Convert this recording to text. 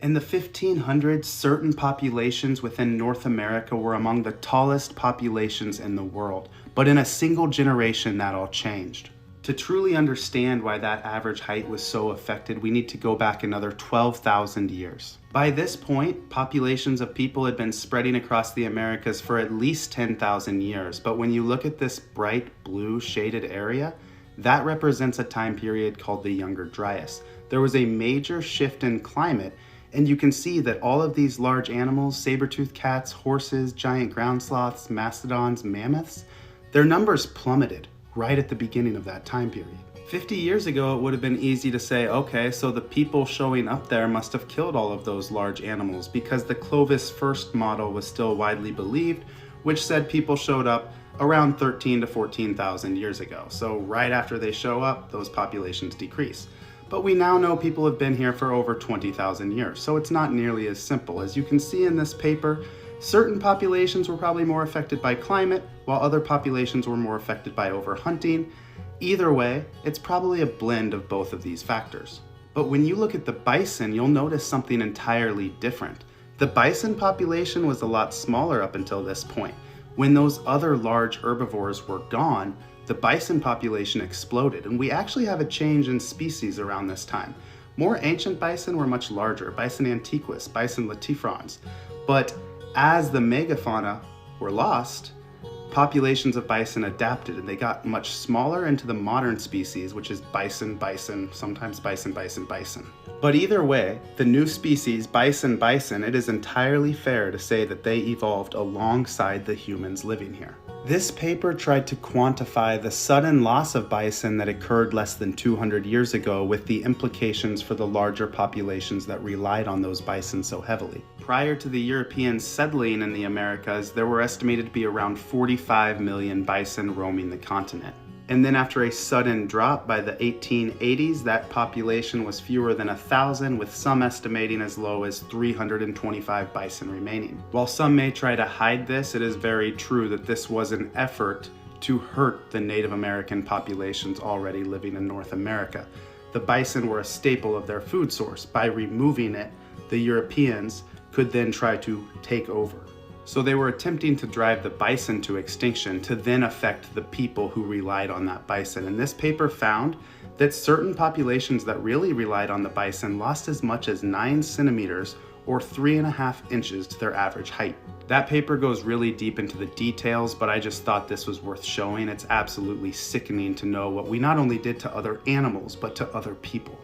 In the 1500s, certain populations within North America were among the tallest populations in the world, but in a single generation that all changed. To truly understand why that average height was so affected, we need to go back another 12,000 years. By this point, populations of people had been spreading across the Americas for at least 10,000 years, but when you look at this bright blue shaded area, that represents a time period called the Younger Dryas. There was a major shift in climate, and you can see that all of these large animals, saber-toothed cats, horses, giant ground sloths, mastodons, mammoths, their numbers plummeted right at the beginning of that time period. 50 years ago, it would have been easy to say, okay, so the people showing up there must have killed all of those large animals because the Clovis first model was still widely believed, which said people showed up around 13 to 14,000 years ago. So right after they show up, those populations decrease. But we now know people have been here for over 20,000 years, so it's not nearly as simple. As you can see in this paper, certain populations were probably more affected by climate, while other populations were more affected by overhunting. Either way, it's probably a blend of both of these factors. But when you look at the bison, you'll notice something entirely different. The bison population was a lot smaller up until this point. When those other large herbivores were gone, the bison population exploded, and we actually have a change in species around this time. More ancient bison were much larger, bison antiquus, bison latifrons, but as the megafauna were lost, populations of bison adapted and they got much smaller into the modern species, which is bison, bison, sometimes bison, bison, bison. But either way, the new species, bison, bison, it is entirely fair to say that they evolved alongside the humans living here. This paper tried to quantify the sudden loss of bison that occurred less than 200 years ago with the implications for the larger populations that relied on those bison so heavily. Prior to the Europeans settling in the Americas, there were estimated to be around 45 million bison roaming the continent. And then after a sudden drop by the 1880s, that population was fewer than 1,000, with some estimating as low as 325 bison remaining. While some may try to hide this, it is very true that this was an effort to hurt the Native American populations already living in North America. The bison were a staple of their food source. By removing it, the Europeans could then try to take over. So they were attempting to drive the bison to extinction to then affect the people who relied on that bison. And this paper found that certain populations that really relied on the bison lost as much as 9 centimeters or 3.5 inches to their average height. That paper goes really deep into the details, but I just thought this was worth showing. It's absolutely sickening to know what we not only did to other animals, but to other people.